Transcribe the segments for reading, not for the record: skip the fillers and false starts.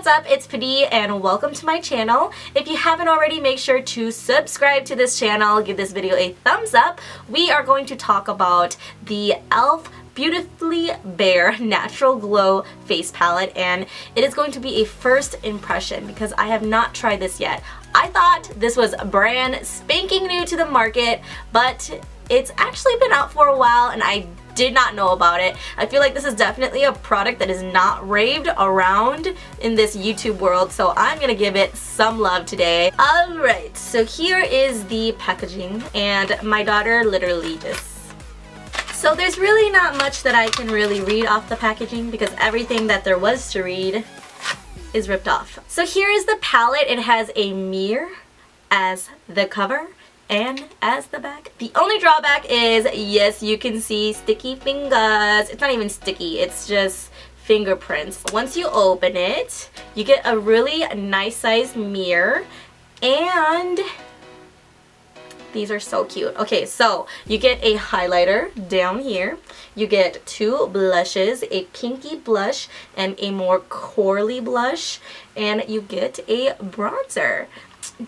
what's up? It's Padee and welcome to my channel. If you haven't already, make sure to subscribe to this channel, give this video a thumbs up. We are going to talk about the e.l.f. Beautifully Bare Natural Glow Face Palette, and it is going to be a first impression because I have not tried this yet. I thought this was brand spanking new to the market, but it's actually been out for a while and I did not know about it. I feel like this is definitely a product that is not raved around in this YouTube world, so I'm gonna give it some love today. Alright, so here is the packaging, and my daughter literally just... So there's really not much that I can really read off the packaging because everything that there was to read is ripped off. So here is the palette. It has a mirror as the cover and as the back. The only drawback is, yes, you can see sticky fingers. It's not even sticky, it's just fingerprints. Once you open it, you get a really nice sized mirror, and these are so cute. Okay, so you get a highlighter down here. You get two blushes, a pinky blush and a more corally blush, and you get a bronzer.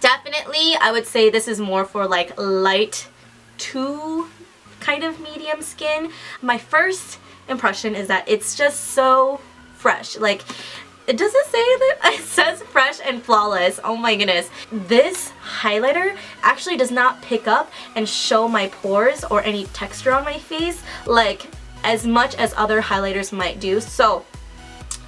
Definitely, I would say this is more for like light to kind of medium skin. My first impression is that it's just so fresh. Like, it doesn't say that, it says fresh and flawless. Oh my goodness. This highlighter actually does not pick up and show my pores or any texture on my face like as much as other highlighters might do. So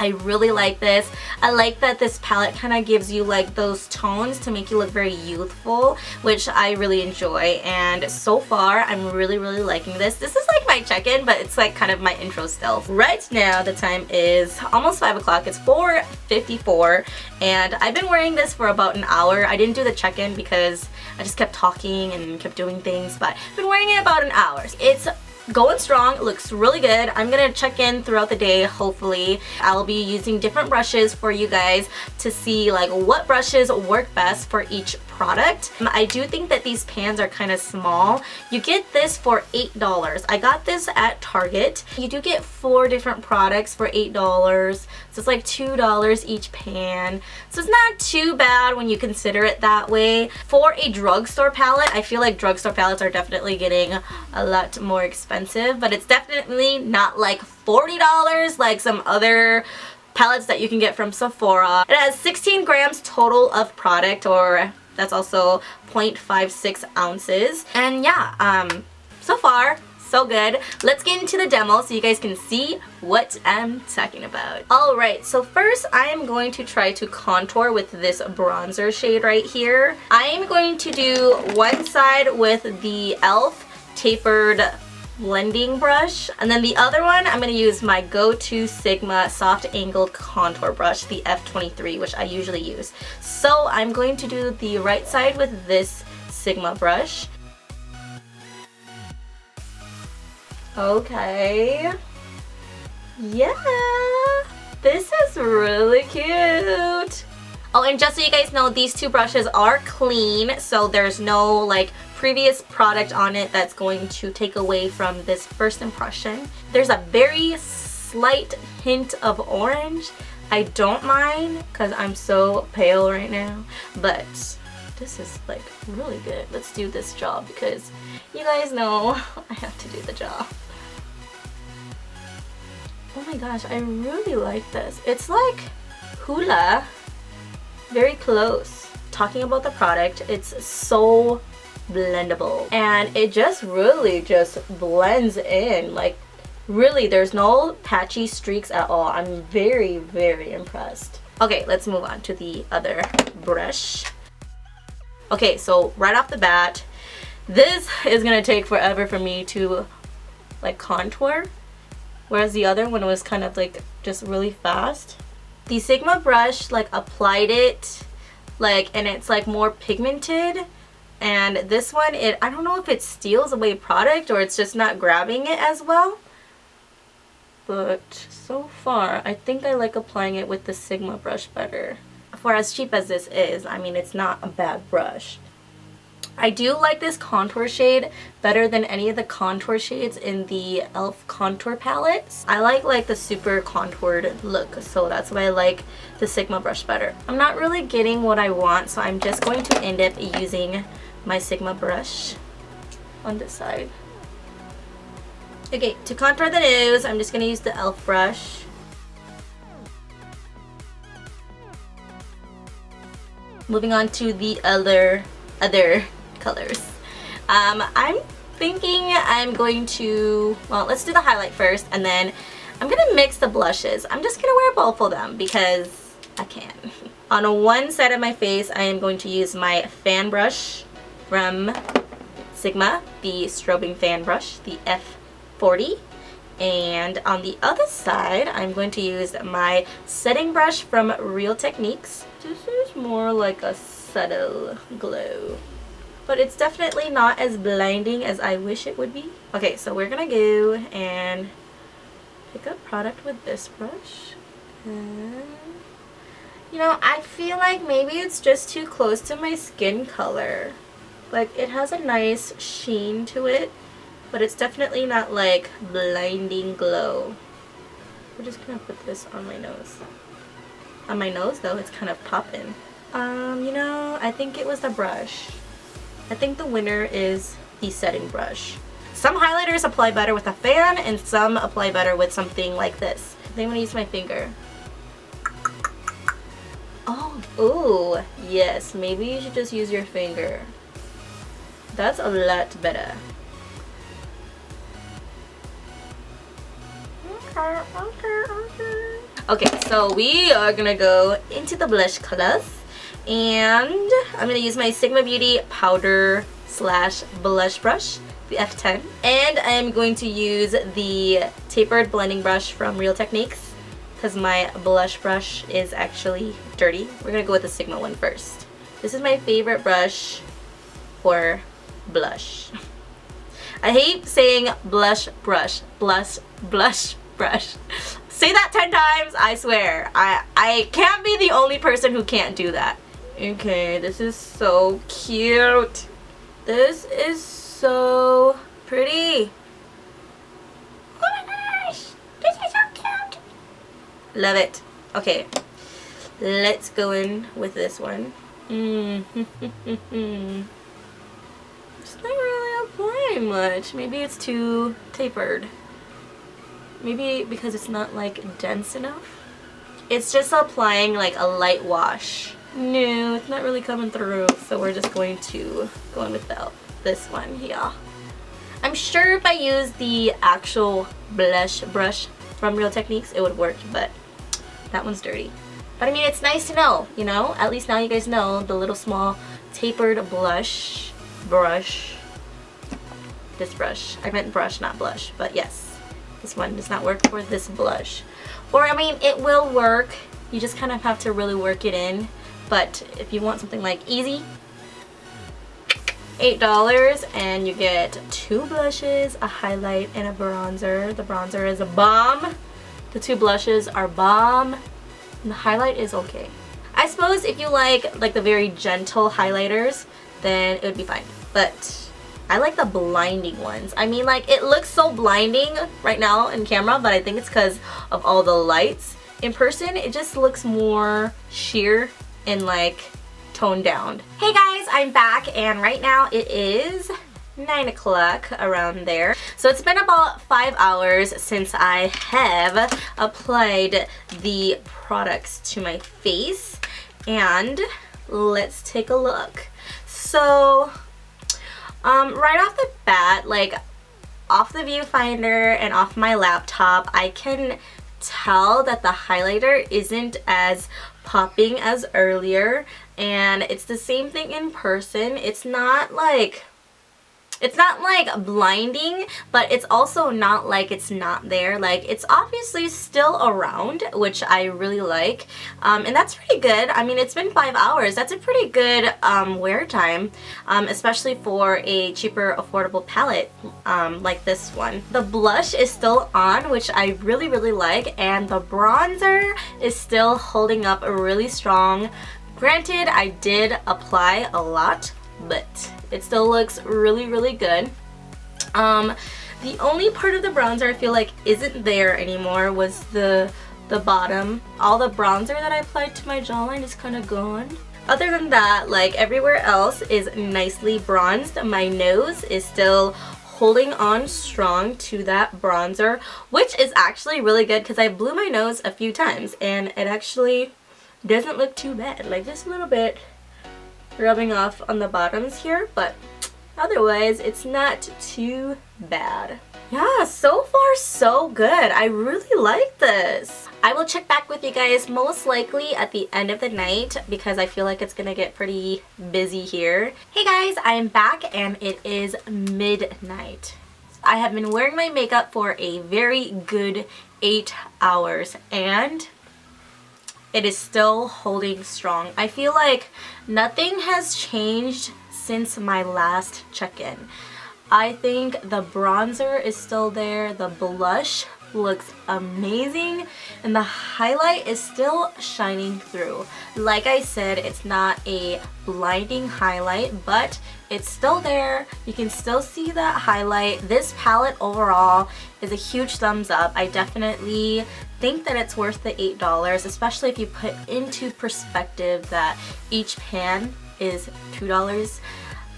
I really like this. I like that this palette kind of gives you like those tones to make you look very youthful, which I really enjoy, and so far I'm really liking this. This is like my check-in, but it's like kind of my intro still. Right now the time is almost 5 o'clock. It's 4:54 and I've been wearing this for about an hour. I didn't do the check-in because I just kept talking and kept doing things, but I've been wearing it about an hour. It's going strong. It looks really good. I'm gonna check in throughout the day. Hopefully I'll be using different brushes for you guys to see like what brushes work best for each product. I do think that these pans are kind of small. You get this for $8. I got this at Target. You do get 4 different products for $8, so it's like $2 each pan, so it's not too bad when you consider it that way. For a drugstore palette, I feel like drugstore palettes are definitely getting a lot more expensive, but it's definitely not like $40 like some other palettes that you can get from Sephora. It has 16 grams total of product, or that's also 0.56 ounces. And yeah, so far so good. Let's get into the demo so you guys can see what I'm talking about. Alright, so first I am going to try to contour with this bronzer shade right here. I am going to do one side with the e.l.f. tapered blending brush, and then the other one I'm going to use my go-to Sigma soft angled contour brush, the F23, which I usually use. So I'm going to do the right side with this Sigma brush. Okay, yeah, this is really cute. Oh, and just so you guys know, these two brushes are clean, so there's no like previous product on it that's going to take away from this first impression. There's a very slight hint of orange. I don't mind because I'm so pale right now, but this is like really good. Let's do this job because you guys know I have to do the job. Oh my gosh, I really like this. It's like hula, very close. Talking about the product, it's so blendable and it just really just blends in. Like really, there's no patchy streaks at all. I'm very impressed. Okay, let's move on to the other brush. Okay, so right off the bat, this is gonna take forever for me to like contour, whereas the other one was kind of like just really fast. The Sigma brush like applied it like, and it's like more pigmented, and this one, I don't know if it steals away product or it's just not grabbing it as well, but so far I think I like applying it with the Sigma brush better. For as cheap as this is, I mean, it's not a bad brush. I do like this contour shade better than any of the contour shades in the e.l.f. contour palettes. I like the super contoured look, so that's why I like the Sigma brush better. I'm not really getting what I want, so I'm just going to end up using my Sigma brush on this side. Okay, to contour the nose, I'm just going to use the e.l.f. brush. Moving on to the other colors. I'm thinking I'm going to, well, let's do the highlight first, and then I'm gonna mix the blushes. I'm just gonna wear both of them because I can. On one side of my face, I am going to use my fan brush from Sigma, the strobing fan brush, the F40. And on the other side, I'm going to use my setting brush from Real Techniques. This is more like a subtle glow, but it's definitely not as blinding as I wish it would be. Okay, so we're gonna go and pick up product with this brush. And, you know, I feel like maybe it's just too close to my skin color. Like, it has a nice sheen to it, but it's definitely not like blinding glow. We're just gonna put this on my nose. On my nose though, it's kind of popping. You know, I think it was the brush. I think the winner is the setting brush. Some highlighters apply better with a fan and some apply better with something like this. I think I'm gonna use my finger. Oh, ooh, yes, maybe you should just use your finger. That's a lot better. Okay, so we are gonna go into the blush colors, and I'm gonna use my Sigma Beauty powder slash blush brush, the F10, and I'm going to use the tapered blending brush from Real Techniques because my blush brush is actually dirty. We're gonna go with the Sigma one first. This is my favorite brush for blush. I hate saying blush brush, blush brush. Say that 10 times, I swear. I can't be the only person who can't do that. Okay, this is so cute. This is so pretty. Oh my gosh, this is so cute. Love it. Okay, let's go in with this one. It's not really applying much. Maybe it's too tapered. Maybe because it's not like dense enough. It's just applying like a light wash. No, it's not really coming through. So we're just going to go in with this one here. I'm sure if I use the actual blush brush from Real Techniques, it would work, but that one's dirty. But I mean, it's nice to know, you know? At least now you guys know the little small tapered brush. This brush. I meant brush, not blush, but yes. This one does not work for this blush. Or, I mean, it will work. You just kind of have to really work it in. But if you want something like easy, $8 and you get 2 blushes, a highlight, and a bronzer. The bronzer is a bomb. The 2 blushes are bomb. And the highlight is okay. I suppose if you like the very gentle highlighters, then it would be fine. But I like the blinding ones. I mean, like, it looks so blinding right now in camera, but I think it's because of all the lights. In person, it just looks more sheer and like toned down. Hey guys, I'm back, and right now it is 9 o'clock, around there. So it's been about 5 hours since I have applied the products to my face, and let's take a look. So right off the bat, like off the viewfinder and off my laptop, I can tell that the highlighter isn't as popping as earlier, and it's the same thing in person. It's not like blinding, but it's also not like it's not there. Like, it's obviously still around, which I really like, and that's pretty good. I mean, it's been 5 hours. That's a pretty good wear time, especially for a cheaper, affordable palette like this one. The blush is still on, which I really, really like, and the bronzer is still holding up really strong. Granted, I did apply a lot, but It still looks really, really good. The only part of the bronzer I feel like isn't there anymore was the bottom. All the bronzer that I applied to my jawline is kind of gone. Other than that, like everywhere else is nicely bronzed. My nose is still holding on strong to that bronzer, which is actually really good because I blew my nose a few times and it actually doesn't look too bad. Like just a little bit rubbing off on the bottoms here, but otherwise it's not too bad. Yeah, so far so good. I really like this. I will check back with you guys most likely at the end of the night because I feel like it's gonna get pretty busy here. Hey guys, I am back and it is midnight. I have been wearing my makeup for a very good 8 hours and it is still holding strong. I feel like nothing has changed since my last check-in. I think the bronzer is still there, the blush looks amazing, and the highlight is still shining through. Like I said, it's not a blinding highlight, but it's still there. You can still see that highlight. This palette overall is a huge thumbs up. I definitely think that it's worth the $8, especially if you put into perspective that each pan is $2.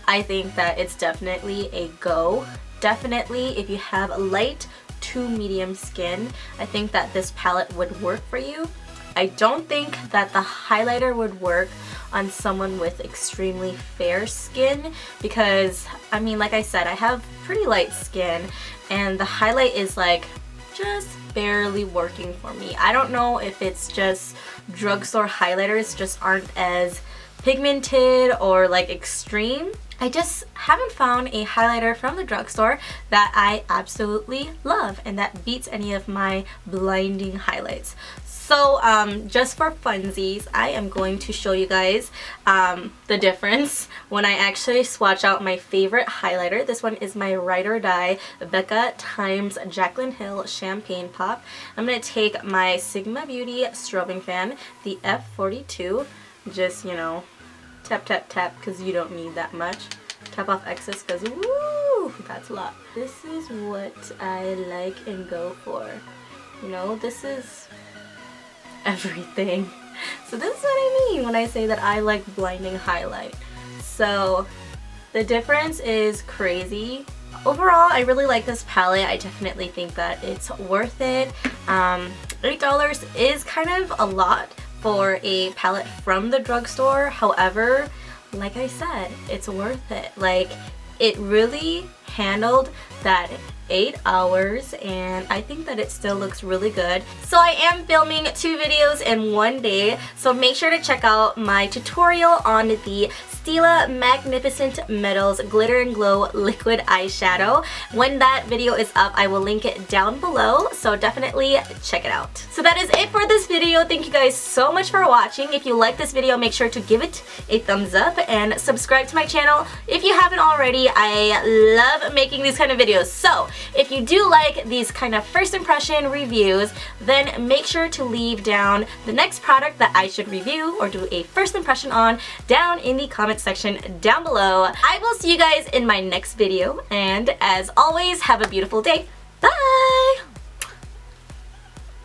I think that it's definitely a go. Definitely if you have light to medium skin, I think that this palette would work for you. I don't think that the highlighter would work on someone with extremely fair skin because, I mean, like I said, I have pretty light skin and the highlight is like just barely working for me. I don't know if it's just drugstore highlighters just aren't as pigmented or like extreme. I just haven't found a highlighter from the drugstore that I absolutely love and that beats any of my blinding highlights. So just for funsies, I am going to show you guys the difference when I actually swatch out my favorite highlighter. This one is my Ride or Die Becca times Jaclyn Hill Champagne Pop. I'm going to take my Sigma Beauty strobing fan, the F42, just, you know, tap tap tap because you don't need that much. Tap off excess because woo, that's a lot. This is what I like and go for. You know, this is everything. So this is what I mean when I say that I like blinding highlight. So the difference is crazy. Overall, I really like this palette. I definitely think that it's worth it. $8 is kind of a lot for a palette from the drugstore. However, like I said, it's worth it. Like, it really handled that 8 hours and I think that it still looks really good. So I am filming 2 videos in one day, so make sure to check out my tutorial on the Stila Magnificent Metals Glitter and Glow Liquid Eyeshadow. When that video is up, I will link it down below, so definitely check it out. So that is it for this video. Thank you guys so much for watching. If you like this video, make sure to give it a thumbs up and subscribe to my channel if you haven't already. I love making these kind of videos. So if you do like these kind of first impression reviews, then make sure to leave down the next product that I should review or do a first impression on down in the comment section down below. I will see you guys in my next video, and as always, have a beautiful day. Bye!